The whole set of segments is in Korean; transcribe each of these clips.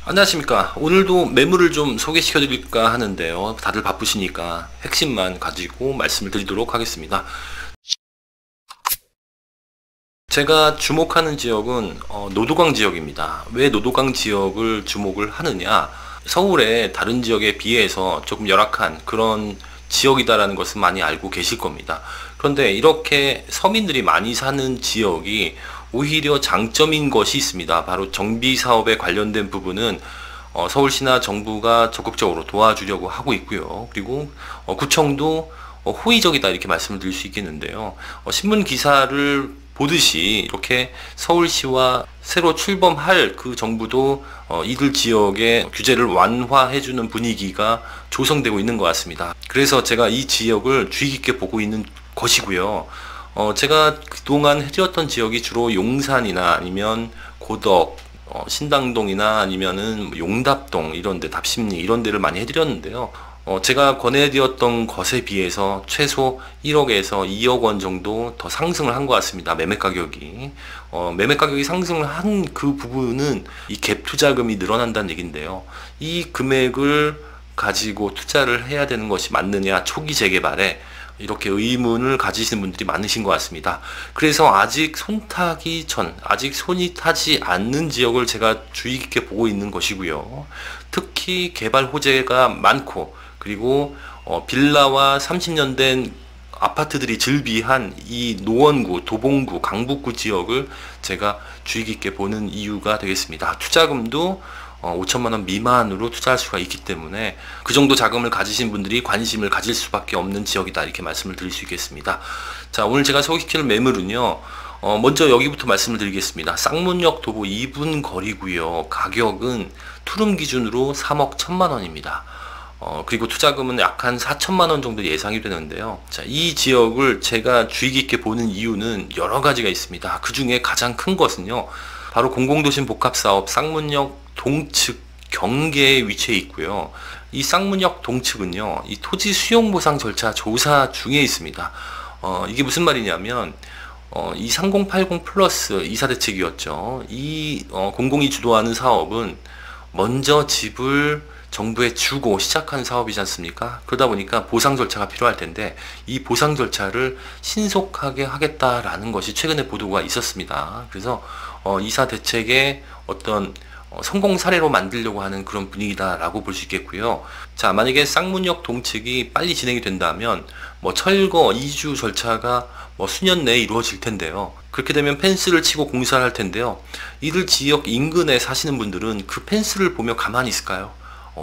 안녕하십니까. 오늘도 매물을 좀 소개시켜 드릴까 하는데요. 다들 바쁘시니까 핵심만 가지고 말씀을 드리도록 하겠습니다. 제가 주목하는 지역은 노도강 지역입니다. 왜 노도강 지역을 주목을 하느냐? 서울의 다른 지역에 비해서 조금 열악한 그런 지역이다라는 것은 많이 알고 계실 겁니다. 그런데 이렇게 서민들이 많이 사는 지역이 오히려 장점인 것이 있습니다. 바로 정비 사업에 관련된 부분은 서울시나 정부가 적극적으로 도와주려고 하고 있고요. 그리고 구청도 호의적이다 이렇게 말씀을 드릴 수 있겠는데요. 신문 기사를 보듯이 이렇게 서울시와 새로 출범할 그 정부도 이들 지역의 규제를 완화해주는 분위기가 조성되고 있는 것 같습니다. 그래서 제가 이 지역을 주의 깊게 보고 있는 것이고요. 제가 그동안 해드렸던 지역이 주로 용산이나 아니면 고덕, 신당동이나 아니면은 용답동 이런 데, 답심리 이런 데를 많이 해드렸는데요. 제가 권해드렸던 것에 비해서 최소 1억에서 2억 원 정도 더 상승을 한 것 같습니다. 매매 가격이. 매매 가격이 상승을 한 그 부분은 이 갭 투자금이 늘어난다는 얘기인데요. 이 금액을 가지고 투자를 해야 되는 것이 맞느냐, 초기 재개발에 이렇게 의문을 가지시는 분들이 많으신 것 같습니다. 그래서 아직 아직 손이 타지 않는 지역을 제가 주의 깊게 보고 있는 것이고요. 특히 개발 호재가 많고, 그리고 빌라와 30년 된 아파트들이 즐비한 이 노원구, 도봉구, 강북구 지역을 제가 주의 깊게 보는 이유가 되겠습니다. 투자금도 5천만 원 미만으로 투자할 수가 있기 때문에 그 정도 자금을 가지신 분들이 관심을 가질 수밖에 없는 지역이다 이렇게 말씀을 드릴 수 있겠습니다. 자, 오늘 제가 소개시킬 매물은요. 먼저 여기부터 말씀을 드리겠습니다. 쌍문역 도보 2분 거리고요. 가격은 투룸 기준으로 3억 1천만 원입니다. 그리고 투자금은 약 한 4천만 원 정도 예상이 되는데요. 자, 이 지역을 제가 주의 깊게 보는 이유는 여러 가지가 있습니다. 그 중에 가장 큰 것은요. 바로 공공도심 복합사업 쌍문역 동측 경계에 위치해 있고요. 이 쌍문역 동측은요, 이 토지 수용 보상 절차 조사 중에 있습니다. 이게 무슨 말이냐면, 이 3080 플러스 이사대책이었죠. 이 공공이 주도하는 사업은 먼저 집을 정부에 주고 시작한 사업이지 않습니까? 그러다 보니까 보상 절차가 필요할 텐데 이 보상 절차를 신속하게 하겠다라는 것이 최근에 보도가 있었습니다. 그래서 이사 대책의 어떤 성공 사례로 만들려고 하는 그런 분위기다라고 볼 수 있겠고요. 자, 만약에 쌍문역 동측이 빨리 진행이 된다면 철거 이주 절차가 수년 내에 이루어질 텐데요. 그렇게 되면 펜스를 치고 공사를 할 텐데요. 이들 지역 인근에 사시는 분들은 그 펜스를 보며 가만히 있을까요?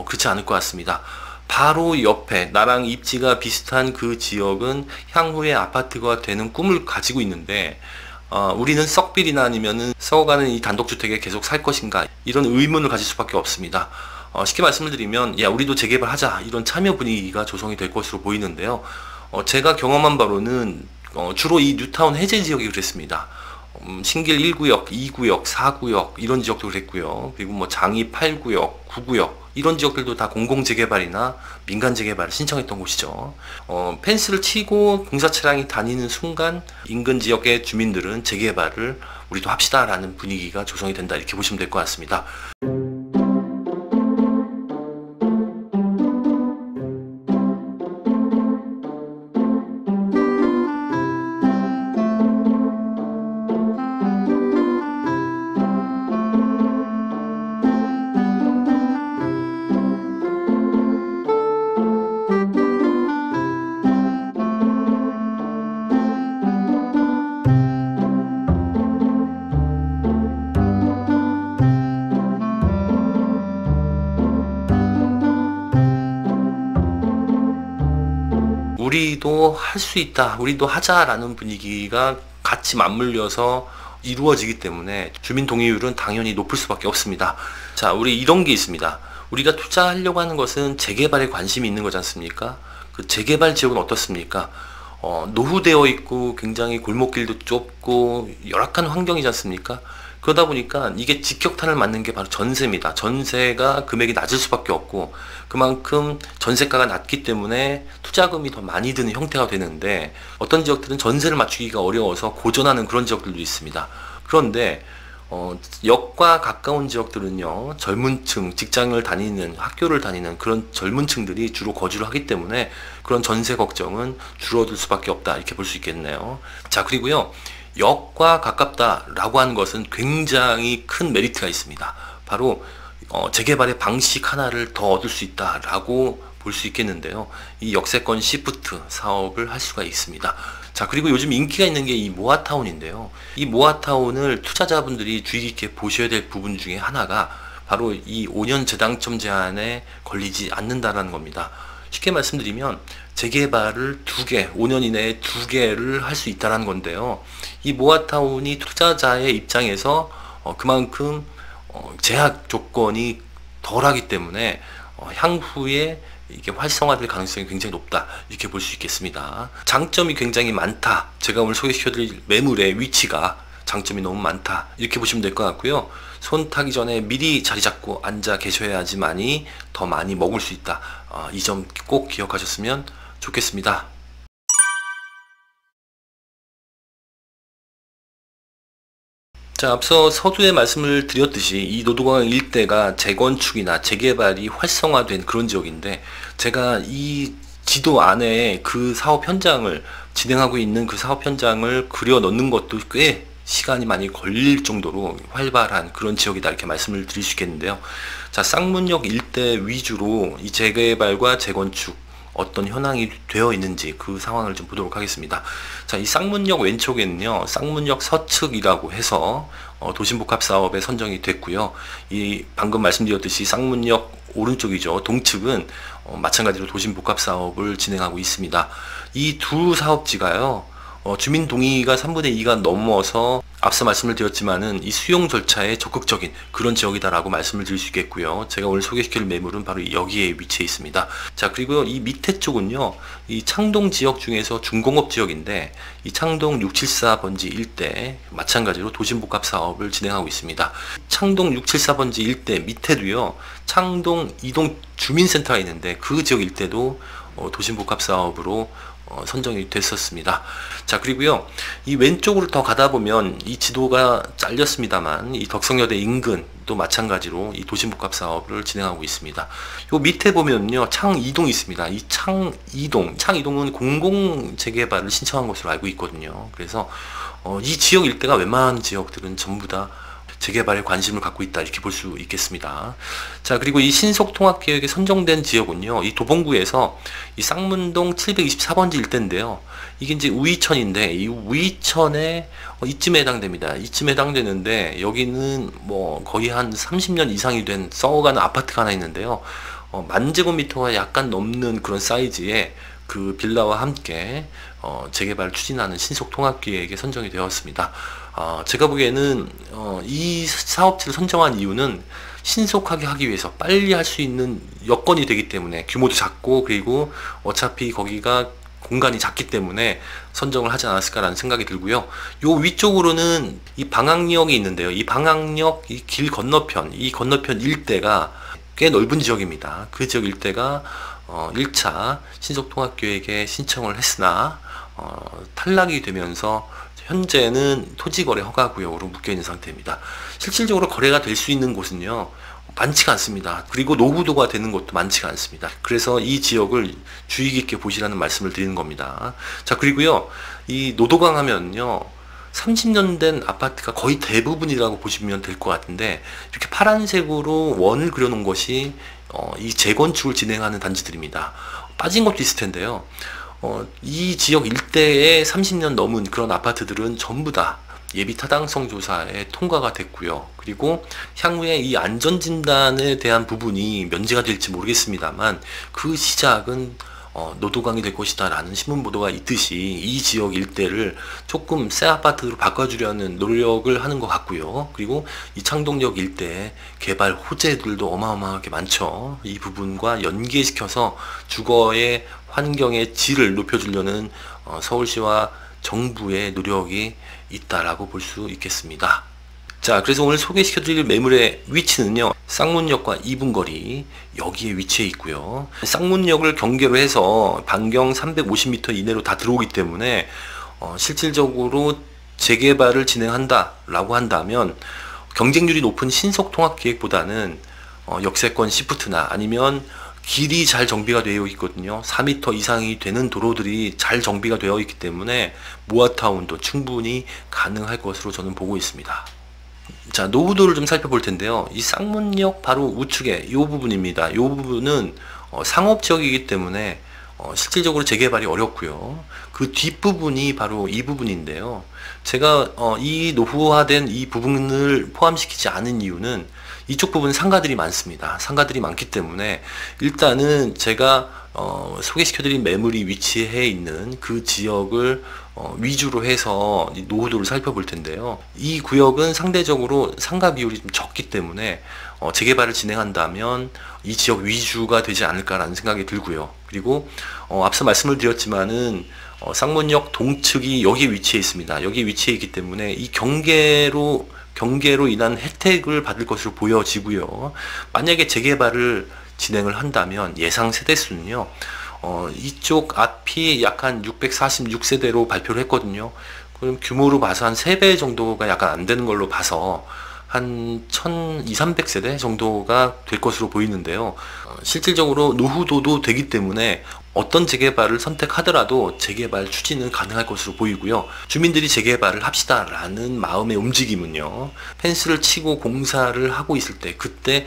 그렇지 않을 것 같습니다. 바로 옆에 나랑 입지가 비슷한 그 지역은 향후에 아파트가 되는 꿈을 가지고 있는데 우리는 썩빌이나 아니면은 썩어가는 이 단독주택에 계속 살 것인가 이런 의문을 가질 수밖에 없습니다. 쉽게 말씀을 드리면 야 우리도 재개발하자 이런 참여 분위기가 조성이 될 것으로 보이는데요. 제가 경험한 바로는 주로 이 뉴타운 해제 지역이 그랬습니다. 신길 1구역, 2구역, 4구역 이런 지역도 그랬고요. 그리고 장이 8구역, 9구역 이런 지역들도 다 공공재개발이나 민간재개발을 신청했던 곳이죠. 펜스를 치고 공사 차량이 다니는 순간 인근 지역의 주민들은 재개발을 우리도 합시다라는 분위기가 조성이 된다 이렇게 보시면 될 것 같습니다. 우리도 할 수 있다, 우리도 하자라는 분위기가 같이 맞물려서 이루어지기 때문에 주민 동의율은 당연히 높을 수밖에 없습니다. 자, 우리 이런 게 있습니다. 우리가 투자하려고 하는 것은 재개발에 관심이 있는 거지 않습니까? 그 재개발 지역은 어떻습니까? 노후되어 있고 굉장히 골목길도 좁고 열악한 환경이지 않습니까? 그러다 보니까 이게 직격탄을 맞는 게 바로 전세입니다. 전세가 금액이 낮을 수밖에 없고 그만큼 전세가가 낮기 때문에 투자금이 더 많이 드는 형태가 되는데 어떤 지역들은 전세를 맞추기가 어려워서 고전하는 그런 지역들도 있습니다. 그런데 역과 가까운 지역들은요, 젊은 층, 직장을 다니는, 학교를 다니는 그런 젊은 층들이 주로 거주를 하기 때문에 그런 전세 걱정은 줄어들 수밖에 없다, 이렇게 볼 수 있겠네요. 자, 그리고요, 역과 가깝다라고 하는 것은 굉장히 큰 메리트가 있습니다. 바로 재개발의 방식 하나를 더 얻을 수 있다라고 볼 수 있겠는데요. 이 역세권 시프트 사업을 할 수가 있습니다. 자, 그리고 요즘 인기가 있는 게 이 모아타운인데요. 이 모아타운을 투자자분들이 주의 깊게 보셔야 될 부분 중에 하나가 바로 이 5년 재당첨 제한에 걸리지 않는다라는 겁니다. 쉽게 말씀드리면 재개발을 2개, 5년 이내에 2개를 할 수 있다는 건데요. 이 모아타운이 투자자의 입장에서 그만큼 제약 조건이 덜하기 때문에 향후에 이게 활성화될 가능성이 굉장히 높다, 이렇게 볼 수 있겠습니다. 장점이 굉장히 많다. 제가 오늘 소개시켜드릴 매물의 위치가 장점이 너무 많다, 이렇게 보시면 될 것 같고요. 손 타기 전에 미리 자리 잡고 앉아 계셔야지만이 더 많이 먹을 수 있다. 이 점 꼭 기억하셨으면 좋겠습니다. 자, 앞서 서두에 말씀을 드렸듯이 이 노도강 일대가 재건축이나 재개발이 활성화된 그런 지역인데, 제가 이 지도 안에 그 사업 현장을 진행하고 있는 그 사업 현장을 그려 넣는 것도 꽤 시간이 많이 걸릴 정도로 활발한 그런 지역이다, 이렇게 말씀을 드릴 수 있겠는데요. 자, 쌍문역 일대 위주로 이 재개발과 재건축 어떤 현황이 되어 있는지 그 상황을 좀 보도록 하겠습니다. 자, 이 쌍문역 왼쪽에는요, 쌍문역 서측이라고 해서 도심복합 사업에 선정이 됐고요. 이 방금 말씀드렸듯이 쌍문역 오른쪽이죠, 동측은 마찬가지로 도심복합 사업을 진행하고 있습니다. 이 두 사업지가요, 주민 동의가 3분의 2가 넘어서 앞서 말씀을 드렸지만은 이 수용 절차에 적극적인 그런 지역이다라고 말씀을 드릴 수 있겠고요. 제가 오늘 소개시킬 매물은 바로 여기에 위치해 있습니다. 자, 그리고 이 밑에 쪽은요, 이 창동 지역 중에서 중공업 지역인데, 이 창동 674번지 일대 마찬가지로 도심복합 사업을 진행하고 있습니다. 창동 674번지 일대 밑에도요, 창동 이동 주민센터가 있는데 그 지역 일대도 도심복합 사업으로 선정이 됐었습니다. 자, 그리고요, 이 왼쪽으로 더 가다 보면 이 지도가 잘렸습니다만 이 덕성여대 인근도 마찬가지로 이 도심복합 사업을 진행하고 있습니다. 요 밑에 보면요, 창이동이 있습니다. 이 창이동은 공공 재개발을 신청한 것으로 알고 있거든요. 그래서 이 지역 일대가 웬만한 지역들은 전부 다 재개발에 관심을 갖고 있다, 이렇게 볼 수 있겠습니다. 자, 그리고 이 신속통합계획에 선정된 지역은요, 이 도봉구에서 이 쌍문동 724번지 일대인데요. 이게 이제 우이천인데, 이 우이천에 이쯤에 해당됩니다. 이쯤에 해당되는데, 여기는 뭐 거의 한 30년 이상이 된 썩어가는 아파트가 하나 있는데요. 10,000제곱미터가 약간 넘는 그런 사이즈의 그 빌라와 함께 재개발 추진하는 신속통합계획에 선정이 되었습니다. 제가 보기에는 이 사업지를 선정한 이유는 신속하게 하기 위해서 빨리 할 수 있는 여건이 되기 때문에, 규모도 작고 그리고 어차피 거기가 공간이 작기 때문에 선정을 하지 않았을까라는 생각이 들고요. 요 위쪽으로는 이 방학역이 있는데요. 이 방학역 이 길 건너편, 이 건너편 일대가 꽤 넓은 지역입니다. 그 지역 일대가 1차 신속통합계획에 신청을 했으나 탈락이 되면서 현재는 토지거래 허가구역으로 묶여있는 상태입니다. 실질적으로 거래가 될 수 있는 곳은요, 많지가 않습니다. 그리고 노후도가 되는 곳도 많지가 않습니다. 그래서 이 지역을 주의 깊게 보시라는 말씀을 드리는 겁니다. 자, 그리고요, 이 노도강 하면요, 30년 된 아파트가 거의 대부분이라고 보시면 될 것 같은데, 이렇게 파란색으로 원을 그려놓은 것이 이 재건축을 진행하는 단지들입니다. 빠진 것도 있을 텐데요. 이 지역 일대에 30년 넘은 그런 아파트들은 전부 다 예비 타당성 조사에 통과가 됐고요. 그리고 향후에 이 안전진단에 대한 부분이 면제가 될지 모르겠습니다만 그 시작은 노도강이 될 것이다 라는 신문 보도가 있듯이 이 지역 일대를 조금 새 아파트로 바꿔주려는 노력을 하는 것 같고요. 그리고 이 창동역 일대 개발 호재들도 어마어마하게 많죠. 이 부분과 연계시켜서 주거의 환경의 질을 높여주려는 서울시와 정부의 노력이 있다라고 볼 수 있겠습니다. 자, 그래서 오늘 소개시켜드릴 매물의 위치는요, 쌍문역과 2분 거리 여기에 위치해 있고요. 쌍문역을 경계로 해서 반경 350m 이내로 다 들어오기 때문에 실질적으로 재개발을 진행한다 라고 한다면 경쟁률이 높은 신속통합기획보다는 역세권 시프트나 아니면 길이 잘 정비가 되어 있거든요. 4m 이상이 되는 도로들이 잘 정비가 되어 있기 때문에 모아타운도 충분히 가능할 것으로 저는 보고 있습니다. 자, 노후도를 좀 살펴볼 텐데요. 이 쌍문역 바로 우측에 이 부분입니다. 이 부분은 상업지역이기 때문에 실질적으로 재개발이 어렵고요. 그 뒷부분이 바로 이 부분인데요. 제가 이 노후화된 이 부분을 포함시키지 않은 이유는 이쪽 부분 상가들이 많습니다. 상가들이 많기 때문에 일단은 제가 소개시켜드린 매물이 위치해 있는 그 지역을 위주로 해서 노후도를 살펴볼 텐데요. 이 구역은 상대적으로 상가 비율이 좀 적기 때문에 재개발을 진행한다면 이 지역 위주가 되지 않을까라는 생각이 들고요. 그리고 앞서 말씀을 드렸지만은 쌍문역 동측이 여기 위치해 있습니다. 여기 위치해 있기 때문에 이 경계로 인한 혜택을 받을 것으로 보여지고요. 만약에 재개발을 진행을 한다면 예상 세대수는요. 이쪽 앞이 약 한 646세대로 발표를 했거든요. 그럼 규모로 봐서 한 3배 정도가 약간 안 되는 걸로 봐서 한 1200-300세대 정도가 될 것으로 보이는데요. 실질적으로 노후도도 되기 때문에 어떤 재개발을 선택하더라도 재개발 추진은 가능할 것으로 보이고요. 주민들이 재개발을 합시다 라는 마음의 움직임은요, 펜스를 치고 공사를 하고 있을 때 그때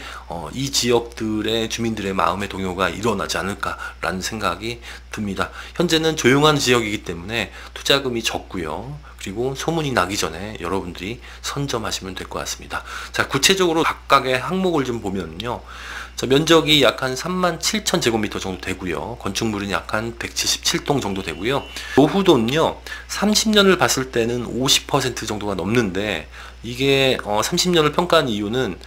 이 지역들의 주민들의 마음의 동요가 일어나지 않을까라는 생각이 듭니다. 현재는 조용한 지역이기 때문에 투자금이 적고요. 그리고 소문이 나기 전에 여러분들이 선점하시면 될 것 같습니다. 자, 구체적으로 각각의 항목을 좀 보면요. 자, 면적이 약 한 37,000제곱미터 정도 되고요. 건축물은 약 한 177동 정도 되고요. 노후도는요, 30년을 봤을 때는 50% 정도가 넘는데, 이게 30년을 평가한 이유는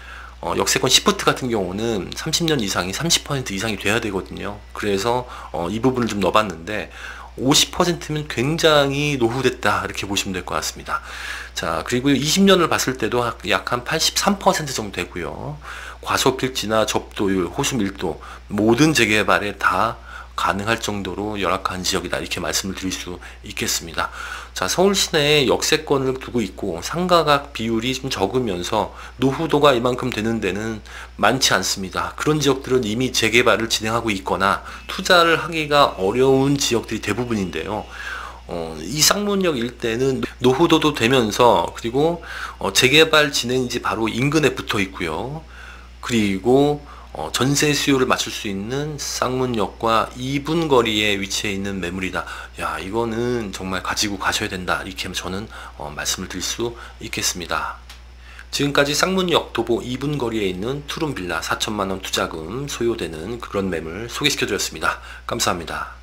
역세권 시프트 같은 경우는 30년 이상이 30% 이상이 돼야 되거든요. 그래서 이 부분을 좀 넣어봤는데 50%면 굉장히 노후됐다 이렇게 보시면 될 것 같습니다. 자, 그리고 20년을 봤을 때도 약 한 83% 정도 되고요. 과소필지나 접도율, 호수 밀도 모든 재개발에 다 가능할 정도로 열악한 지역이다 이렇게 말씀을 드릴 수 있겠습니다. 자, 서울 시내에 역세권을 두고 있고 상가각 비율이 좀 적으면서 노후도가 이만큼 되는 데는 많지 않습니다. 그런 지역들은 이미 재개발을 진행하고 있거나 투자를 하기가 어려운 지역들이 대부분인데요. 이 쌍문역 일대는 노후도도 되면서 그리고 재개발 진행지 바로 인근에 붙어 있고요. 그리고 전세 수요를 맞출 수 있는 쌍문역과 2분 거리에 위치해 있는 매물이다. 야, 이거는 정말 가지고 가셔야 된다. 이렇게 저는 말씀을 드릴 수 있겠습니다. 지금까지 쌍문역 도보 2분 거리에 있는 투룸 빌라 4천만원 투자금 소요되는 그런 매물 소개시켜 드렸습니다. 감사합니다.